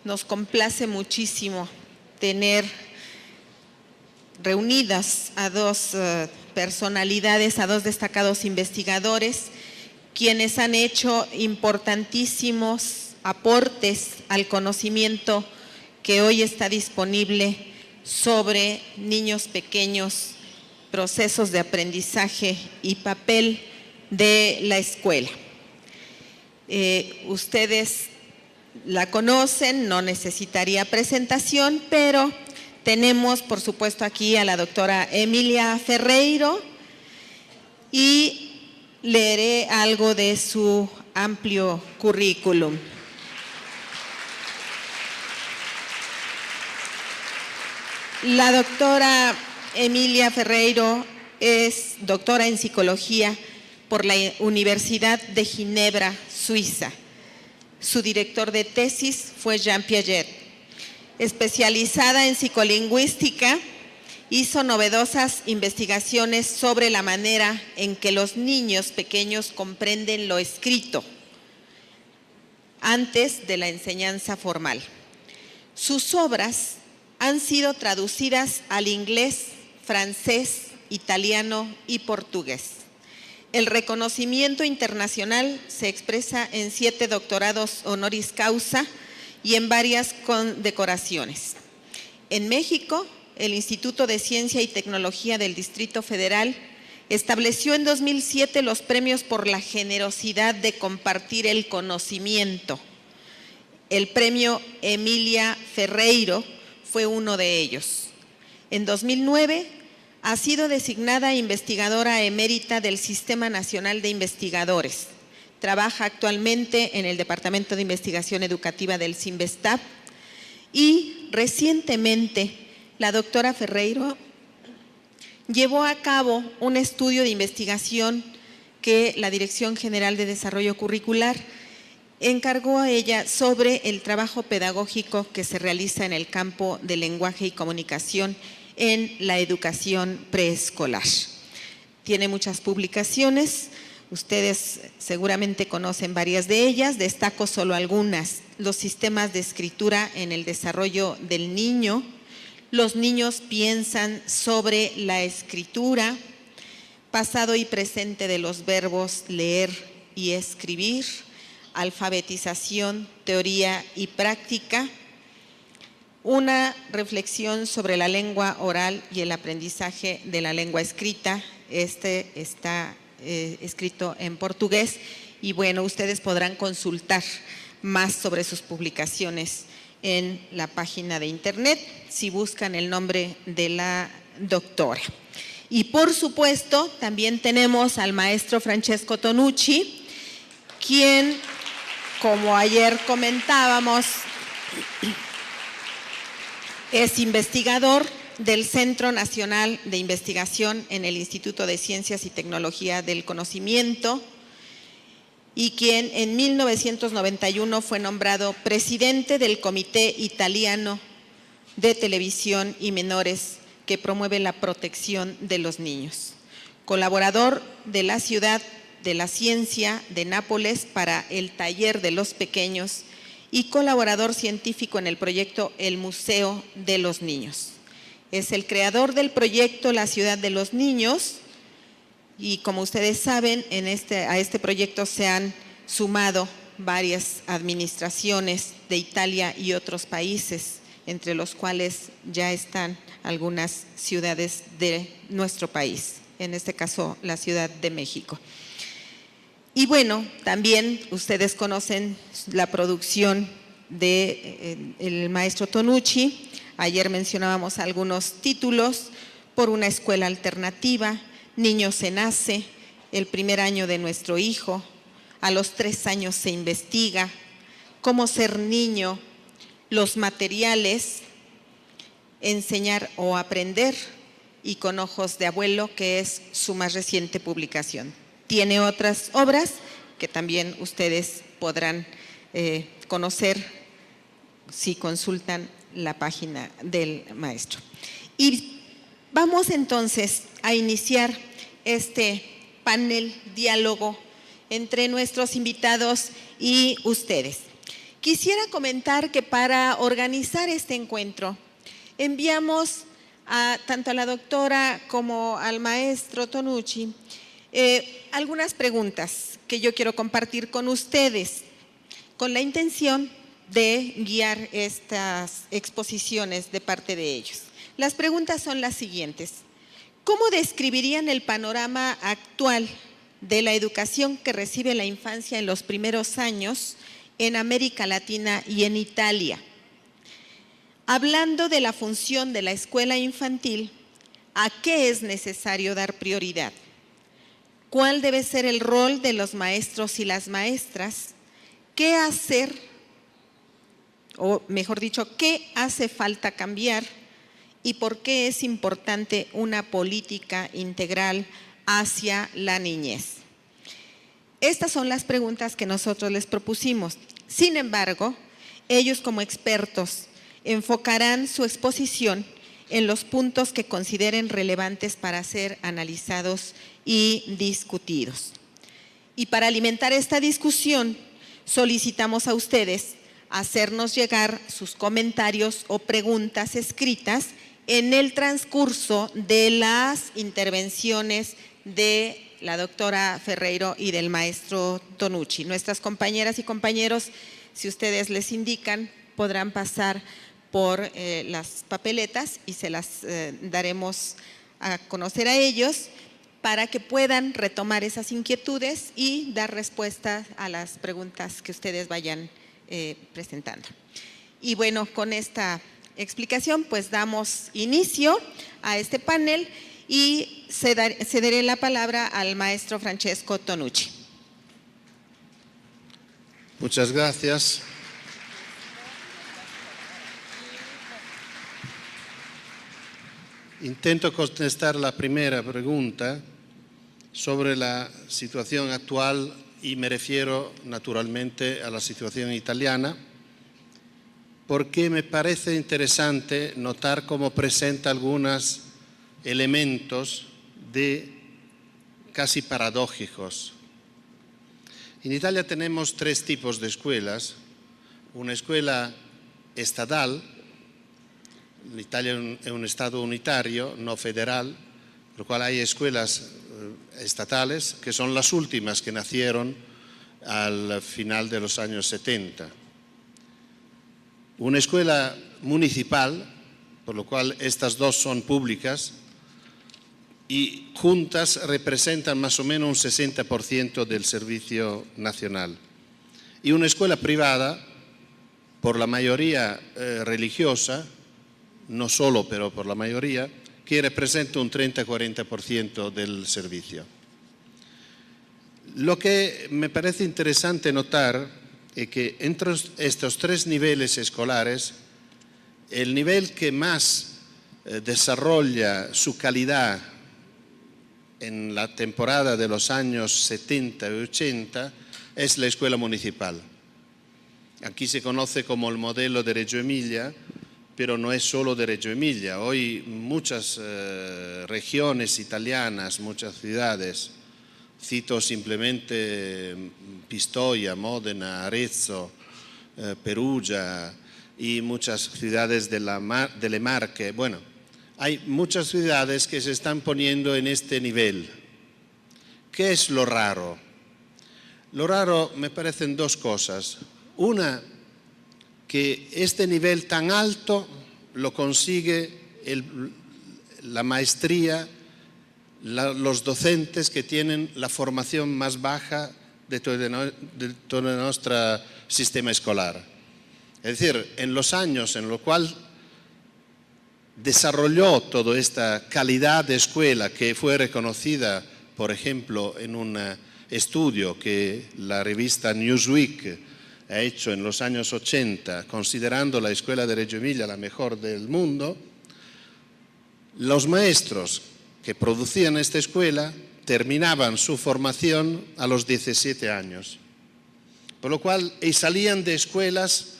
nos complace muchísimo tener reunidas a dos personalidades, a dos destacados investigadores, quienes han hecho importantísimos aportes al conocimiento que hoy está disponible sobre niños pequeños, procesos de aprendizaje y papel de la escuela. Ustedes la conocen, no necesitaría presentación, pero tenemos, por supuesto, aquí a la doctora Emilia Ferreiro y leeré algo de su amplio currículum. La doctora Emilia Ferreiro es doctora en psicología por la Universidad de Ginebra, Suiza. Su director de tesis fue Jean Piaget. Especializada en psicolingüística, hizo novedosas investigaciones sobre la manera en que los niños pequeños comprenden lo escrito antes de la enseñanza formal. Sus obras han sido traducidas al inglés, francés, italiano y portugués. El reconocimiento internacional se expresa en 7 doctorados honoris causa y en varias condecoraciones. En México, el Instituto de Ciencia y Tecnología del Distrito Federal estableció en 2007 los premios por la generosidad de compartir el conocimiento. El premio Emilia Ferreiro fue uno de ellos. En 2009 ha sido designada investigadora emérita del Sistema Nacional de Investigadores. Trabaja actualmente en el Departamento de Investigación Educativa del CINVESTAB y recientemente la doctora Ferreiro llevó a cabo un estudio de investigación que la Dirección General de Desarrollo Curricular encargó a ella sobre el trabajo pedagógico que se realiza en el campo del lenguaje y comunicación en la educación preescolar. Tiene muchas publicaciones, ustedes seguramente conocen varias de ellas, destaco solo algunas: los sistemas de escritura en el desarrollo del niño, los niños piensan sobre la escritura, pasado y presente de los verbos leer y escribir, alfabetización, teoría y práctica, una reflexión sobre la lengua oral y el aprendizaje de la lengua escrita. Este está escrito en portugués y bueno, ustedes podrán consultar más sobre sus publicaciones en la página de internet si buscan el nombre de la doctora. Y por supuesto también tenemos al maestro Francesco Tonucci, quien, como ayer comentábamos, es investigador del Centro Nacional de Investigación en el Instituto de Ciencias y Tecnología del Conocimiento y quien en 1991 fue nombrado presidente del Comité Italiano de Televisión y Menores que promueve la protección de los niños. Colaborador de la Ciudad de la Ciencia de Nápoles para el Taller de los Pequeños y colaborador científico en el proyecto El Museo de los Niños. Es el creador del proyecto La Ciudad de los Niños y, como ustedes saben, a este proyecto se han sumado varias administraciones de Italia y otros países, entre los cuales ya están algunas ciudades de nuestro país, en este caso la Ciudad de México. Y bueno, también ustedes conocen la producción del maestro Tonucci. Ayer mencionábamos algunos títulos: Por una escuela alternativa, Niño se nace, El primer año de nuestro hijo, A los 3 años se investiga, Cómo ser niño, Los materiales, Enseñar o aprender y Con ojos de abuelo, que es su más reciente publicación. Tiene otras obras que también ustedes podrán conocer si consultan la página del maestro. Y vamos entonces a iniciar este panel diálogo entre nuestros invitados y ustedes. Quisiera comentar que para organizar este encuentro enviamos tanto a la doctora como al maestro Tonucci algunas preguntas que yo quiero compartir con ustedes con la intención de guiar estas exposiciones de parte de ellos. Las preguntas son las siguientes. ¿Cómo describirían el panorama actual de la educación que recibe la infancia en los primeros años en América Latina y en Italia? Hablando de la función de la escuela infantil, ¿a qué es necesario dar prioridad? ¿Cuál debe ser el rol de los maestros y las maestras? ¿Qué hacer, o mejor dicho, qué hace falta cambiar? ¿Y por qué es importante una política integral hacia la niñez? Estas son las preguntas que nosotros les propusimos. Sin embargo, ellos como expertos enfocarán su exposición en los puntos que consideren relevantes para ser analizados y discutidos. Y para alimentar esta discusión, solicitamos a ustedes hacernos llegar sus comentarios o preguntas escritas en el transcurso de las intervenciones de la doctora Ferreiro y del maestro Tonucci. Nuestras compañeras y compañeros, si ustedes les indican, podrán pasar por las papeletas y se las daremos a conocer a ellos para que puedan retomar esas inquietudes y dar respuesta a las preguntas que ustedes vayan presentando. Y bueno, con esta explicación pues damos inicio a este panel y cederé la palabra al maestro Francesco Tonucci. Muchas gracias. Intento contestar la primera pregunta sobre la situación actual y me refiero naturalmente a la situación italiana porque me parece interesante notar cómo presenta algunos elementos casi paradójicos. En Italia tenemos tres tipos de escuelas. Una escuela estatal. L'Italia è un Estado unitario, no federal, por lo cual hay escuelas estatales que son las últimas que nacieron al final de los años 70. Una escuela municipal, por lo cual estas dos son públicas y juntas representan más o menos un 60% del servicio nacional. Y una escuela privada, por la mayoría religiosa, no solo, pero por la mayoría, que representa un 30-40% del servicio. Lo que me parece interesante notar es que entre estos tres niveles escolares, el nivel que más desarrolla su calidad en la temporada de los años 70 y 80 es la escuela municipal. Aquí se conoce como el modelo de Reggio Emilia, pero no es solo de Reggio Emilia. Hoy muchas regiones italianas, muchas ciudades, cito simplemente Pistoia, Módena, Arezzo, Perugia y muchas ciudades de le Marche. Bueno, hay muchas ciudades que se están poniendo en este nivel. ¿Qué es lo raro? Lo raro me parecen dos cosas. Una, que este nivel tan alto lo consigue la maestría, los docentes que tienen la formación más baja de todo nuestro sistema escolar. Es decir, en los años en los cuales desarrolló toda esta calidad de escuela que fue reconocida, por ejemplo, en un estudio que la revista Newsweek ha hecho en los años 80, considerando la escuela de Reggio Emilia la mejor del mundo, los maestros que producían esta escuela terminaban su formación a los 17 años. Por lo cual, y salían de escuelas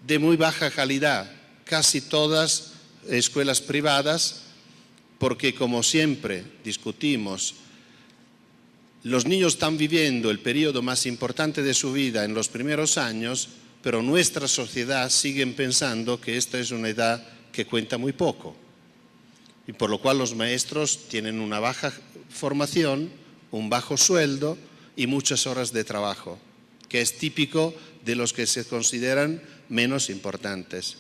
de muy baja calidad, casi todas escuelas privadas, porque como siempre discutimos, los niños están viviendo el periodo más importante de su vida en los primeros años, pero nuestra sociedad sigue pensando que esta es una edad que cuenta muy poco, y por lo cual los maestros tienen una baja formación, un bajo sueldo y muchas horas de trabajo, que es típico de los que se consideran menos importantes.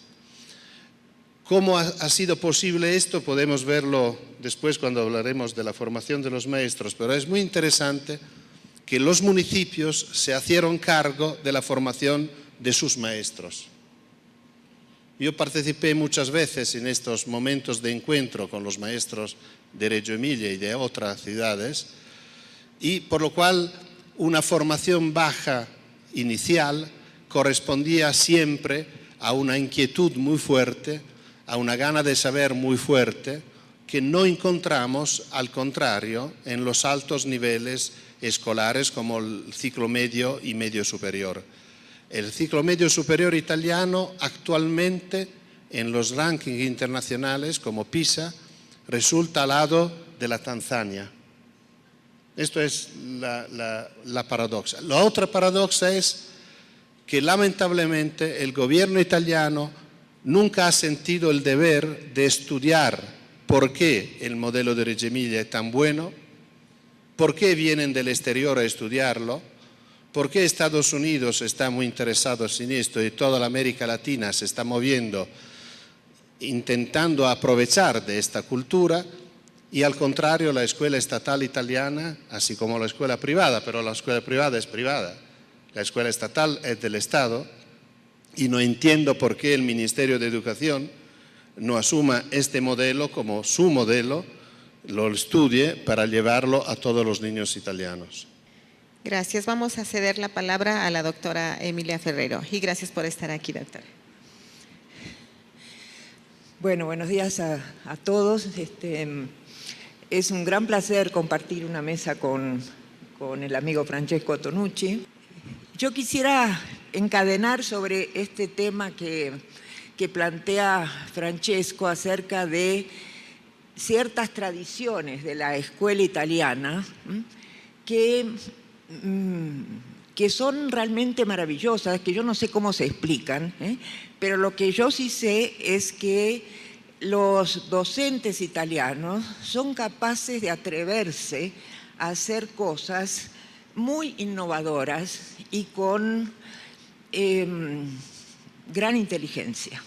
¿Cómo ha sido posible esto? Podemos verlo después cuando hablaremos de la formación de los maestros, pero es muy interesante que los municipios se hicieron cargo de la formación de sus maestros. Yo participé muchas veces en estos momentos de encuentro con los maestros de Reggio Emilia y de otras ciudades, y por lo cual una formación baja inicial correspondía siempre a una inquietud muy fuerte, a una gana de saber muy fuerte, que no encontramos, al contrario, en los altos niveles escolares como el ciclo medio y medio superior. El ciclo medio superior italiano actualmente en los rankings internacionales como PISA resulta al lado de la Tanzania. Esto es la paradoja. La otra paradoja es que lamentablemente el gobierno italiano nunca ha sentido el deber de estudiar por qué el modelo de Reggio Emilia es tan bueno, por qué vienen del exterior a estudiarlo, por qué Estados Unidos está muy interesado en esto y toda la América Latina se está moviendo intentando aprovechar de esta cultura, y al contrario la escuela estatal italiana, así como la escuela privada, pero la escuela privada es privada, la escuela estatal es del Estado, y no entiendo por qué el Ministerio de Educación no asuma este modelo como su modelo, lo estudie para llevarlo a todos los niños italianos. Gracias. Vamos a ceder la palabra a la doctora Emilia Ferrero. Y gracias por estar aquí, doctora. Bueno, buenos días a todos. Es un gran placer compartir una mesa con el amigo Francesco Tonucci. Yo quisiera encadenar sobre este tema que plantea Francesco acerca de ciertas tradiciones de la escuela italiana que son realmente maravillosas, que yo no sé cómo se explican, pero lo que yo sí sé es que los docentes italianos son capaces de atreverse a hacer cosas muy innovadoras y con gran inteligencia.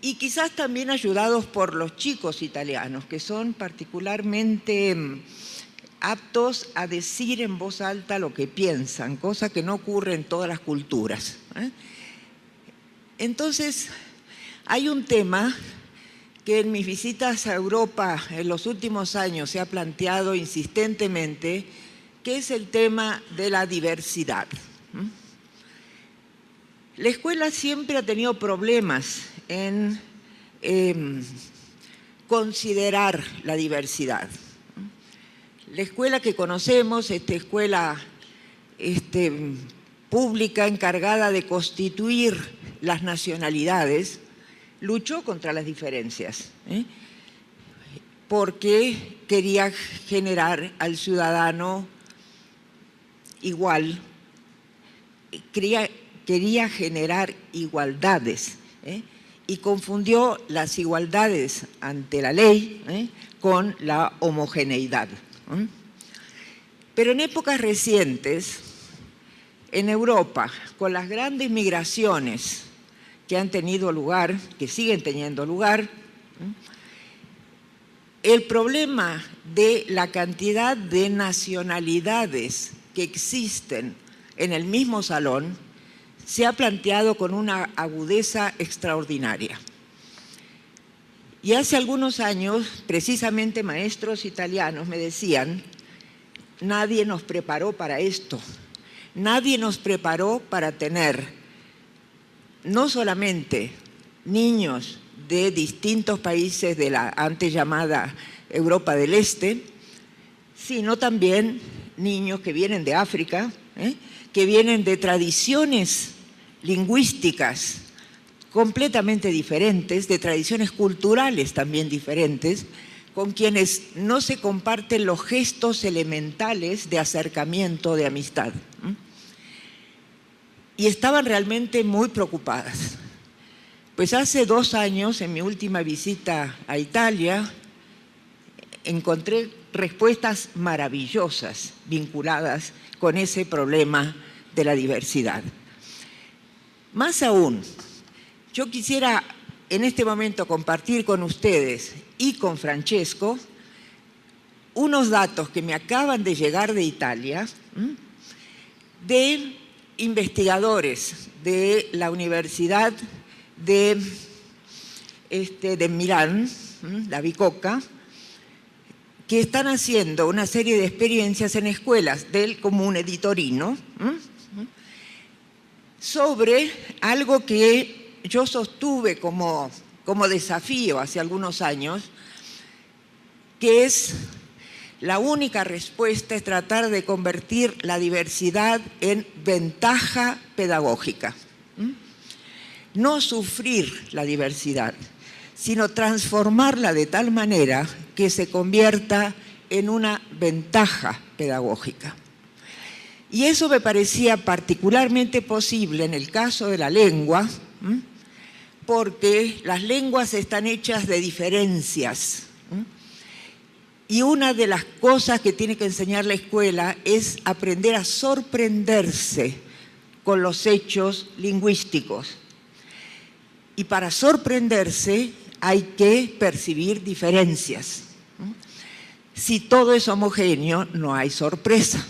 Y quizás también ayudados por los chicos italianos, que son particularmente aptos a decir en voz alta lo que piensan, cosa que no ocurre en todas las culturas. Entonces, hay un tema que en mis visitas a Europa en los últimos años se ha planteado insistentemente, que es el tema de la diversidad. La escuela siempre ha tenido problemas en considerar la diversidad. La escuela que conocemos, esta escuela pública encargada de constituir las nacionalidades, luchó contra las diferencias, porque quería generar al ciudadano igual, quería generar igualdades, y confundió las igualdades ante la ley con la homogeneidad. Pero en épocas recientes, en Europa, con las grandes migraciones que han tenido lugar, que siguen teniendo lugar, el problema de la cantidad de nacionalidades que existen en el mismo salón se ha planteado con una agudeza extraordinaria. Y hace algunos años, precisamente maestros italianos me decían, nadie nos preparó para esto, nadie nos preparó para tener no solamente niños de distintos países de la antes llamada Europa del Este, sino también niños que vienen de África, que vienen de tradiciones lingüísticas completamente diferentes, de tradiciones culturales también diferentes, con quienes no se comparten los gestos elementales de acercamiento, de amistad. y estaban realmente muy preocupadas. Pues hace 2 años, en mi última visita a Italia, encontré respuestas maravillosas vinculadas con ese problema de la diversidad. Más aún, yo quisiera en este momento compartir con ustedes y con Francesco unos datos que me acaban de llegar de Italia, de investigadores de la Universidad de Milán, la Bicocca, que están haciendo una serie de experiencias en escuelas del Comune di Torino sobre algo que yo sostuve como desafío hace algunos años, que es la única respuesta es tratar de convertir la diversidad en ventaja pedagógica. No sufrir la diversidad, sino transformarla de tal manera que se convierta en una ventaja pedagógica. Y eso me parecía particularmente posible en el caso de la lengua, porque las lenguas están hechas de diferencias. Y una de las cosas que tiene que enseñar la escuela es aprender a sorprenderse con los hechos lingüísticos. Y para sorprenderse hay que percibir diferencias. Si todo es homogéneo, no hay sorpresa.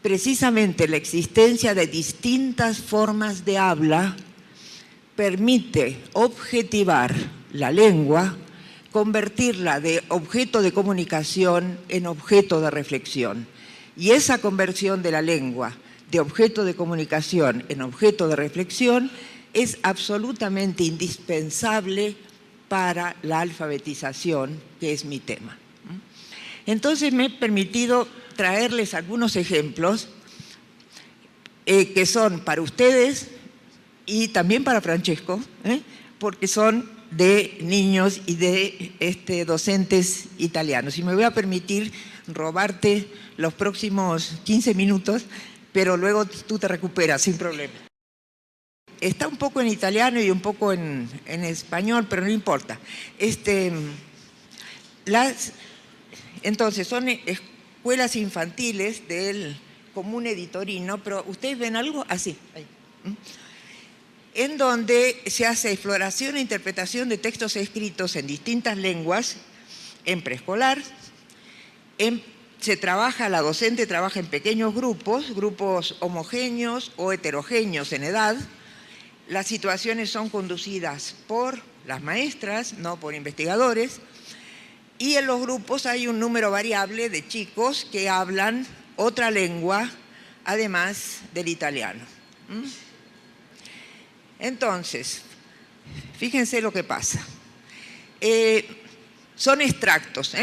Precisamente la existencia de distintas formas de habla permite objetivar la lengua, convertirla de objeto de comunicación en objeto de reflexión. Y esa conversión de la lengua de objeto de comunicación en objeto de reflexión es absolutamente indispensable para la alfabetización, que es mi tema. Entonces me he permitido traerles algunos ejemplos que son para ustedes y también para Francesco, porque son de niños y de docentes italianos. Y me voy a permitir robarte los próximos 15 minutos, pero luego tú te recuperas sin problema. Está un poco en italiano y un poco en español, pero no importa. Entonces, son escuelas infantiles del Comune di Torino, pero ¿ustedes ven algo? Así, ahí. En donde se hace exploración e interpretación de textos escritos en distintas lenguas en preescolar. La docente trabaja en pequeños grupos homogéneos o heterogéneos en edad. Las situaciones son conducidas por las maestras, no por investigadores. Y en los grupos hay un número variable de chicos que hablan otra lengua, además del italiano. Entonces, fíjense lo que pasa. Son extractos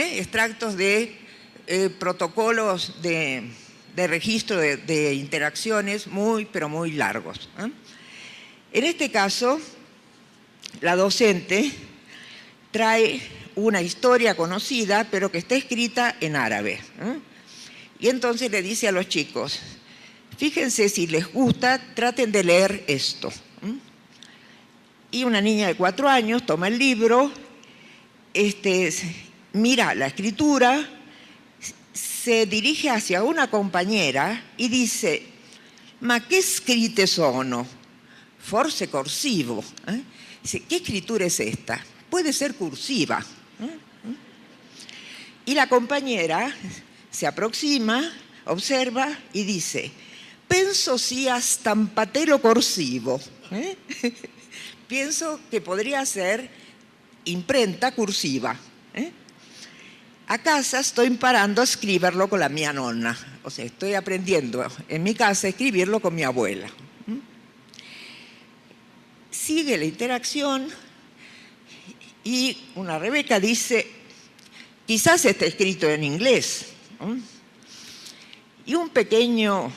de protocolos de registro de interacciones pero muy largos. En este caso, la docente trae una historia conocida, pero que está escrita en árabe. Y entonces le dice a los chicos, fíjense, si les gusta, traten de leer esto. Y una niña de 4 años toma el libro, mira la escritura, se dirige hacia una compañera y dice, ma che scritte sono? Forse corsivo. Dice, ¿qué escritura es esta? Puede ser cursiva. Y la compañera se aproxima, observa y dice, penso sia stampatello corsivo. Pienso que podría ser imprenta cursiva. A casa sto imparando a scriverlo con la mia nonna. O sea, estoy aprendiendo en mi casa a escribirlo con mi abuela. Sigue la interacción y una Rebeca dice, quizás está escrito en inglés. Y un pequeño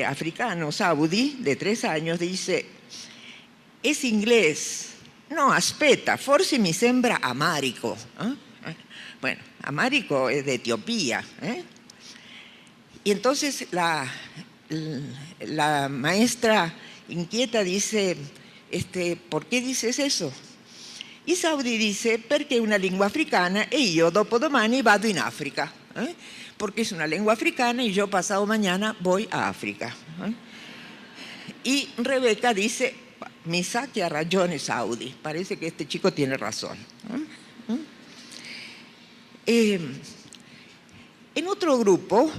africano, saudí, de 3 años, dice, es inglés. No, aspetta, forse mi sembra amarico. Bueno, amarico es de Etiopía. Y entonces la la maestra inquieta dice, ¿por qué dices eso? E Saudi dice, perché è una lingua africana e io dopodomani vado in Africa. Porque es una lengua africana y yo pasado mañana voy a África. Y Rebeca dice, mi sa que ha ragione Saudi, parece que este chico tiene razón. En otro grupo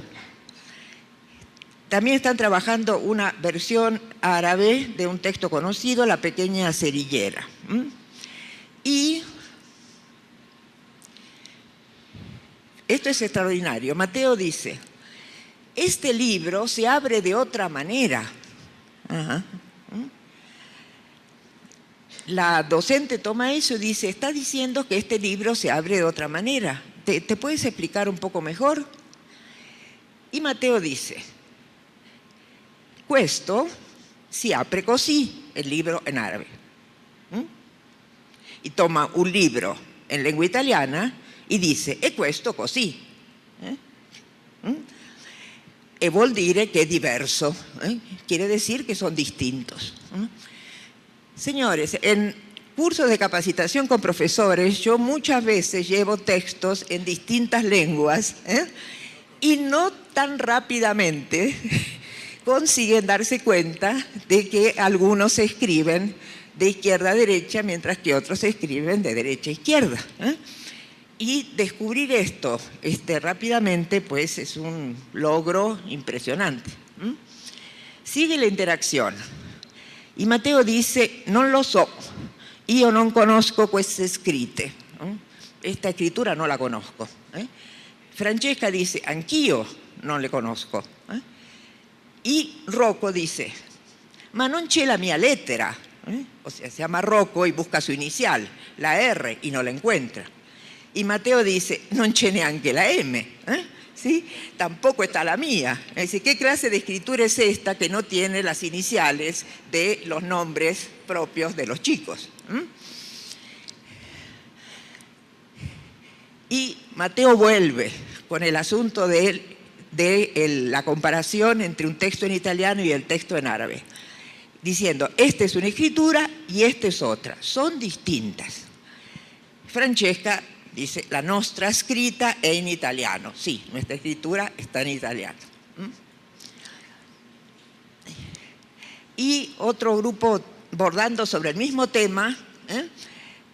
también están trabajando una versión árabe de un texto conocido, La pequeña cerillera. Y esto es extraordinario. Mateo dice, este libro se abre de otra manera. La docente toma eso y dice, está diciendo que este libro se abre de otra manera. ¿Te puedes explicar un poco mejor? Y Mateo dice, questo si apre così, el libro en árabe. Y toma un libro en lengua italiana y dice, e questo così. E vuol dire che è diverso. Quiere decir que son distintos. Señores, en cursos de capacitación con profesores, yo muchas veces llevo textos en distintas lenguas y no tan rápidamente consiguen darse cuenta de que algunos se escriben de izquierda a derecha, mientras que otros se escriben de derecha a izquierda. Y descubrir esto rápidamente, pues es un logro impresionante. Sigue la interacción. Y Mateo dice, non lo so, io non conosco queste scritte. Esta escritura no la conozco. Francesca dice, anch'io non le conosco. Y Rocco dice, ma non c'è la mia lettera. O sea, se llama Rocco y busca su inicial, la R, y no la encuentra. Y Mateo dice, non c'è neanche la M. ¿Sí? Tampoco está la mía. Es decir, ¿qué clase de escritura es esta que no tiene las iniciales de los nombres propios de los chicos? Y Mateo vuelve con el asunto de la comparación entre un texto en italiano y el texto en árabe, diciendo, esta es una escritura y esta es otra, son distintas. Francesca dice, la nostra scritta è in italiano. Sí, nuestra escritura está en italiano. Y otro grupo, bordando sobre el mismo tema,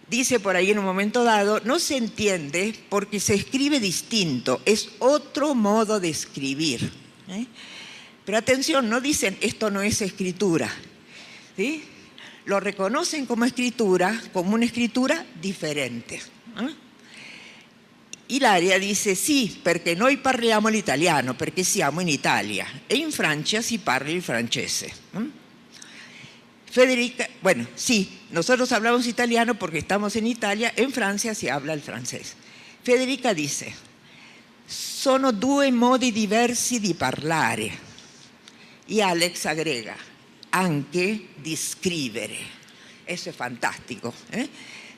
dice por ahí en un momento dado, no se entiende porque se escribe distinto, es otro modo de escribir. Pero atención, no dicen, esto no es escritura. ¿Sí? Lo reconocen como una escritura diferente. Ilaria dice sì, perché noi parliamo l'italiano, perché siamo in Italia e in Francia si parla il francese. Federica, bueno, sí, nosotros hablamos italiano porque estamos en Italia, en Francia si habla il francese. Federica dice, sono due modi diversi di parlare. Y Alex agrega, anche di scrivere. Eso es fantástico.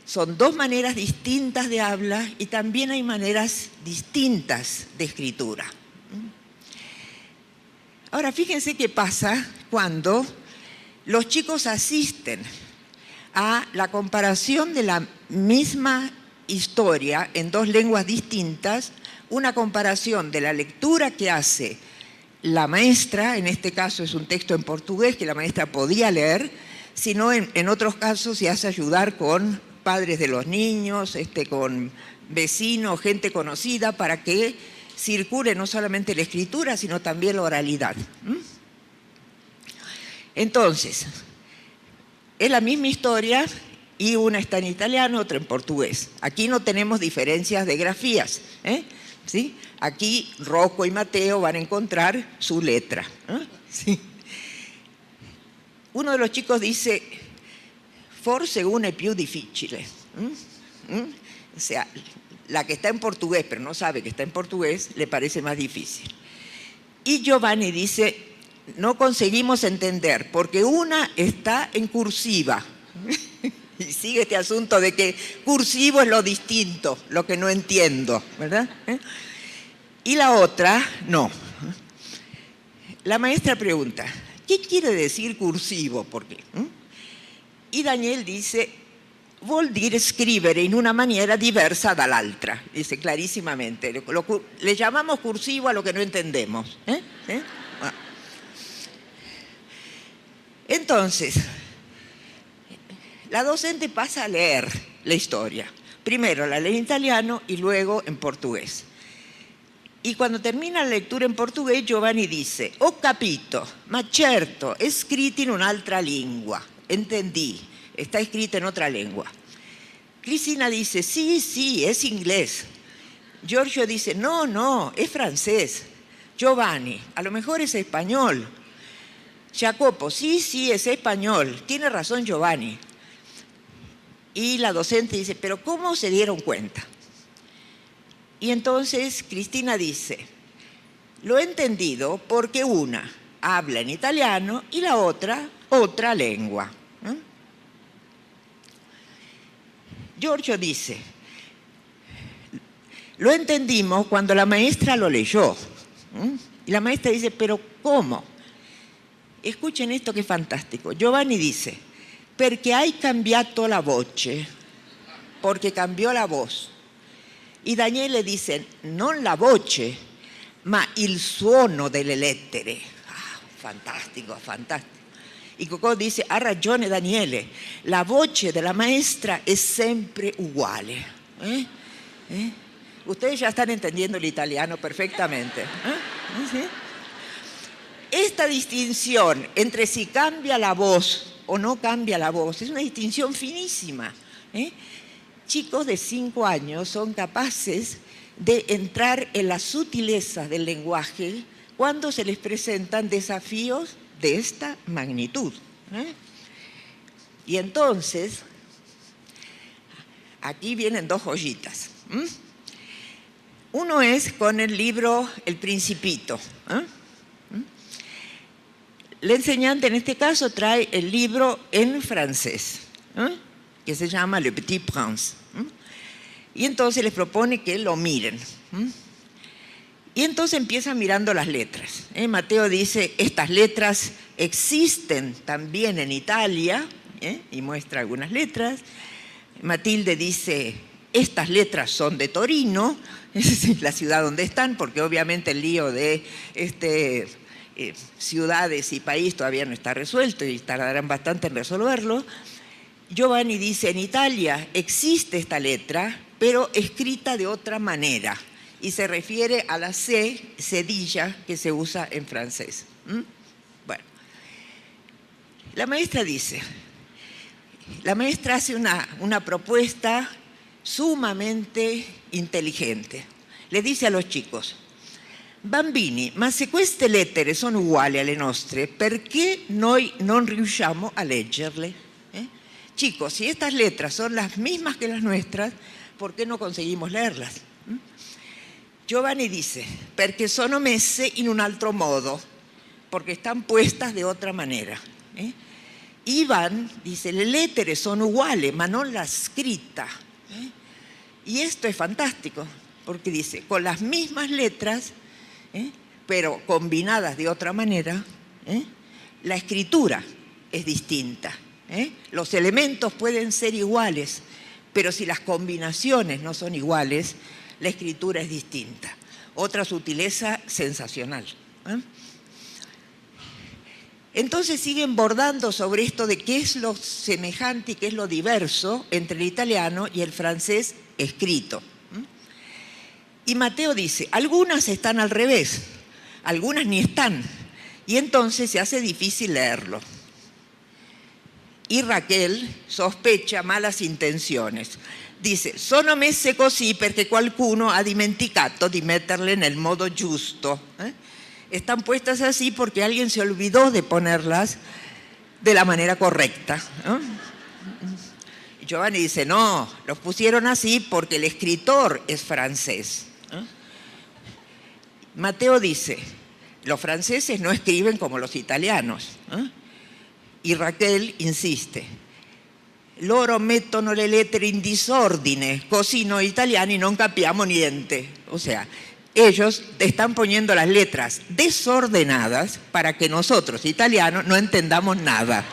Son dos maneras distintas de habla y también hay maneras distintas de escritura. Ahora, fíjense qué pasa cuando los chicos asisten a la comparación de la misma historia en dos lenguas distintas, una comparación de la lectura que hace la maestra, en este caso es un texto en portugués que la maestra podía leer, sino en otros casos se hace ayudar con padres de los niños, con vecinos, gente conocida, para que circule no solamente la escritura, sino también la oralidad. Entonces, es la misma historia y una está en italiano, otra en portugués. Aquí no tenemos diferencias de grafías. ¿Sí? Aquí Rocco y Mateo van a encontrar su letra. ¿Sí? Uno de los chicos dice, forse una è più difficile. O sea, la que está en portugués, pero no sabe que está en portugués, le parece más difícil. Y Giovanni dice, no conseguimos entender, porque una está en cursiva. Y sigue este asunto de que cursivo es lo distinto, lo que no entiendo, ¿verdad? Y la otra, no. la maestra pregunta, ¿qué quiere decir cursivo? ¿Por qué? Y Daniel dice, vuol dire scrivere in una maniera diversa dall'altra, dice clarísimamente. Le llamamos cursivo a lo que no entendemos. ¿Sí? Bueno. Entonces, la docente pasa a leer la historia. Primero la lee en italiano y luego en portugués. Y cuando termina la lectura en portugués, Giovanni dice, ho capito, ma certo, è scritto in un'altra lingua. Entendí, está escrito en otra lengua. Cristina dice, sí, es inglés. Giorgio dice, no, es francés. Giovanni, a lo mejor es español. Jacopo, sí, es español. Tiene razón Giovanni. Y la docente dice, pero ¿cómo se dieron cuenta? Y entonces Cristina dice, lo he entendido porque una habla en italiano y la otra lengua. Giorgio dice, lo entendimos cuando la maestra lo leyó. Y la maestra dice, pero ¿cómo? Escuchen esto que es fantástico. Giovanni dice, perché hai cambiato la voce, porque cambió la voz. Y Daniele dice, non la voce, ma il suono delle lettere. Fantastico. Y Coco dice, ha ragione Daniele, la voce della maestra è sempre uguale. Ustedes ya están entendiendo el italiano perfectamente. ¿Sí? Esta distinción entre si cambia la voz o no cambia la voz es una distinción finísima. Chicos de 5 años son capaces de entrar en las sutilezas del lenguaje cuando se les presentan desafíos de esta magnitud. Y entonces, aquí vienen 2 joyitas. Uno es con el libro El Principito. La enseñante en este caso trae el libro en francés, que se llama Le Petit Prince. Y entonces les propone que lo miren. Y entonces empiezan mirando las letras. Mateo dice, estas letras existen también en Italia, y muestra algunas letras. Matilde dice, estas letras son de Torino, es la ciudad donde están, porque obviamente el lío de ciudades y país todavía no está resuelto y tardarán bastante en resolverlo. Giovanni dice, en Italia existe esta letra, pero escrita de otra manera, y se refiere a la C, cedilla, que se usa en francés. Bueno, la maestra hace una propuesta sumamente inteligente. Le dice a los chicos, bambini, ma se queste lettere sono uguali alle nostre, perché noi non riusciamo a leggerle? Chicos, si estas letras son las mismas que las nuestras, ¿por qué no conseguimos leerlas? Giovanni dice, perché sono messe in un altro modo, porque están puestas de otra manera. Iván dice, le lettere sono uguali, ma non la scritta. Y esto es fantástico, porque dice, con las mismas letras, pero combinadas de otra manera, la escritura es distinta. Los elementos pueden ser iguales, pero si las combinaciones no son iguales, la escritura es distinta. Otra sutileza sensacional. Entonces siguen bordando sobre esto de qué es lo semejante y qué es lo diverso entre el italiano y el francés escrito. Y Mateo dice, algunas están al revés, algunas ni están, y entonces se hace difícil leerlo. Y Raquel sospecha malas intenciones. Dice, sono messe così perché qualcuno ha dimenticato di metterle nel modo giusto. Están puestas así porque alguien se olvidó de ponerlas de la manera correcta. Y Giovanni dice, no, los pusieron así porque el escritor es francés. Mateo dice, los franceses no escriben como los italianos. Y Raquel insiste, loro mettono le lettere in disordine, così noi italiani non capiamo niente. O sea, ellos están poniendo las letras desordenadas para que nosotros, italianos, no entendamos nada.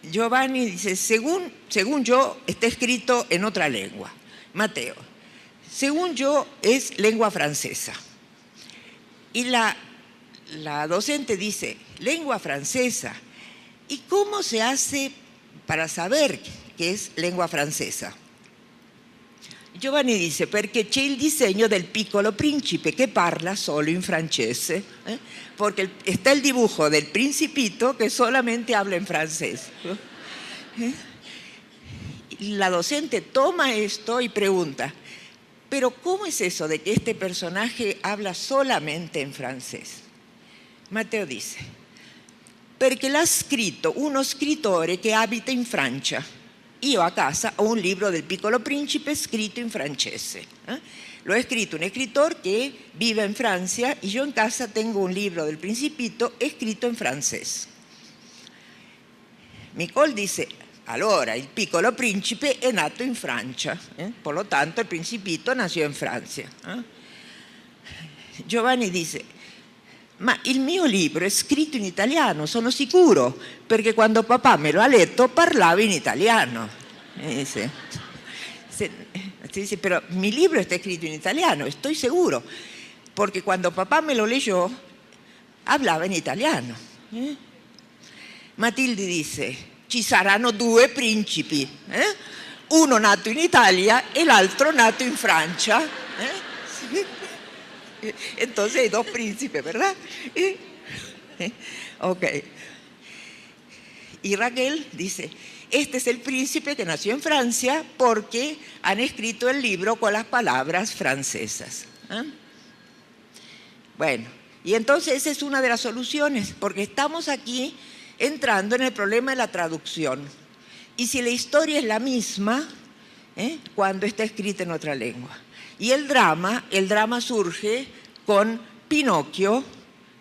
Giovanni dice, según yo, está escrito en otra lengua. Mateo, según yo, es lengua francesa. Y la docente dice, lengua francesa. ¿Y cómo se hace para saber que es lengua francesa? Giovanni dice, perché c'è il disegno del piccolo principe che parla solo in francese, porque está el dibujo del principito que solamente habla en francés. La docente toma esto y pregunta, ¿pero cómo es eso de que este personaje habla solamente en francés? Matteo dice, perché l'ha scritto uno scrittore che abita in Francia. Io a casa ho un libro del Piccolo Principe scritto in francese. Lo ha escrito un escritor que vive en Francia y yo en casa tengo un libro del Principito escrito en francés. Nicole dice, allora il Piccolo Principe è nato in Francia, por lo tanto il Principito nació en Francia. Giovanni dice, ma il mio libro è scritto in italiano, sono sicuro, perché quando papà me lo ha letto parlava in italiano. Dice, pero mi libro está escrito en italiano, estoy seguro, porque cuando papá me lo leyó, hablava in italiano. Matilde dice, ci saranno due principi, uno nato in Italia e l'altro nato in Francia. Entonces hay dos príncipes, ¿verdad? Ok. Y Raquel dice, este es el príncipe que nació en Francia porque han escrito el libro con las palabras francesas. Bueno, y entonces esa es una de las soluciones, porque estamos aquí entrando en el problema de la traducción. Y si la historia es la misma, cuando está escrita en otra lengua. Y el drama surge con Pinocchio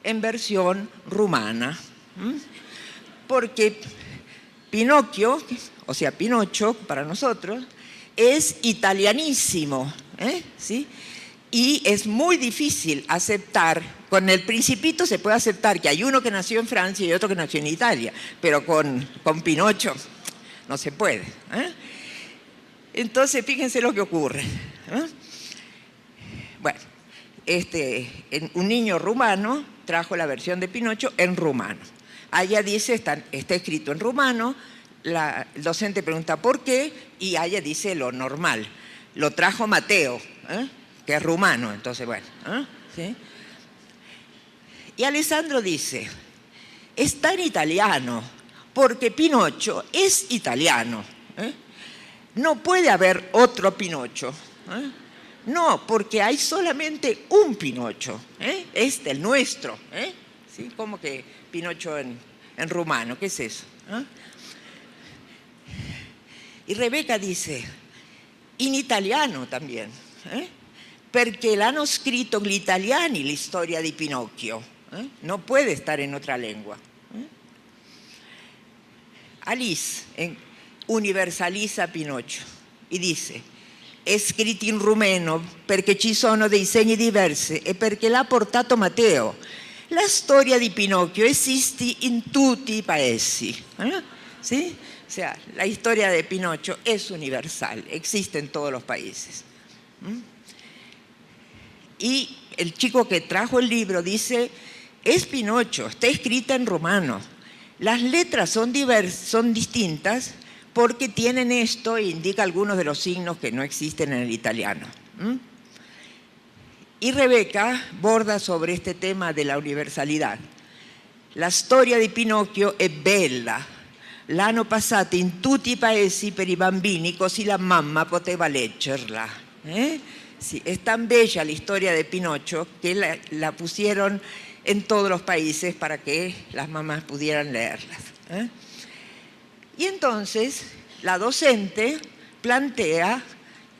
en versión rumana. Porque Pinocchio, o sea, Pinocho para nosotros, es italianísimo, ¿sí? Y es muy difícil aceptar, con el Principito se puede aceptar que hay uno que nació en Francia y otro que nació en Italia, pero con Pinocho no se puede. Entonces, fíjense lo que ocurre. Bueno, un niño rumano trajo la versión de Pinocho en rumano. Allá dice, está escrito en rumano, el docente pregunta por qué, y allá dice lo normal. Lo trajo Mateo, que es rumano, entonces bueno. ¿Sí? Y Alessandro dice, está en italiano, porque Pinocho es italiano. No puede haber otro Pinocho. No, porque hay solamente un Pinocho, el nuestro. ¿Sí? ¿Cómo que Pinocho en rumano? ¿Qué es eso? Y Rebeca dice, in italiano también, perché l'hanno scritto gli italiani la historia di Pinocchio. No puede estar en otra lengua. Alice universaliza Pinocho y dice, è scritto in rumeno perché ci sono dei segni diversi e perché l'ha portato Matteo. La storia di Pinocchio esiste in tutti i paesi. ¿Sí? O sea, la historia de Pinocho es universal, existe en todos los países. Y el chico que trajo el libro dice, es Pinocho, está escrita en rumano. Las letras son distintas porque tienen esto e indica algunos de los signos que no existen en el italiano. Y Rebeca borda sobre este tema de la universalidad. La storia di Pinocchio è bella, l'hanno passata in tutti i paesi per i bambini, così la mamma poteva leggerla. Sí, es tan bella la historia de Pinocho que la pusieron en todos los países para que las mamás pudieran leerlas. Y entonces la docente plantea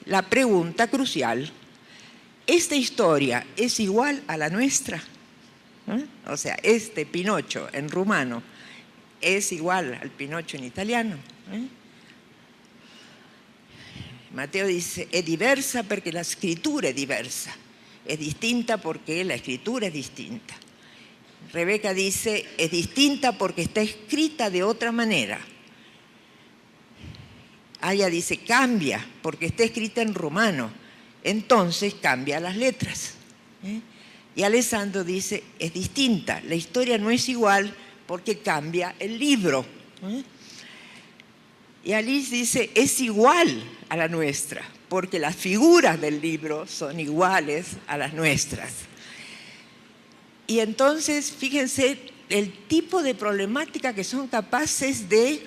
la pregunta crucial, ¿esta historia es igual a la nuestra? O sea, este Pinocho en rumano es igual al Pinocho en italiano. Matteo dice, è diversa perché la scrittura è diversa. Es distinta porque la escritura es distinta. Rebeca dice, es distinta porque está escrita de otra manera. Aya dice, cambia porque está escrita en romano. Entonces cambia las letras. Y Alessandro dice, es distinta. La historia no es igual porque cambia el libro. Y Alice dice, es igual a la nuestra, porque las figuras del libro son iguales a las nuestras. Y entonces, fíjense, el tipo de problemática que son capaces de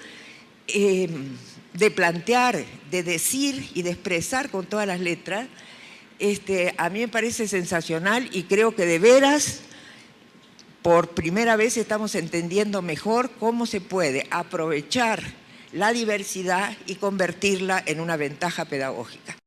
plantear, de decir y de expresar con todas las letras, a mí me parece sensacional y creo que de veras, por primera vez estamos entendiendo mejor cómo se puede aprovechar la diversidad y convertirla en una ventaja pedagógica.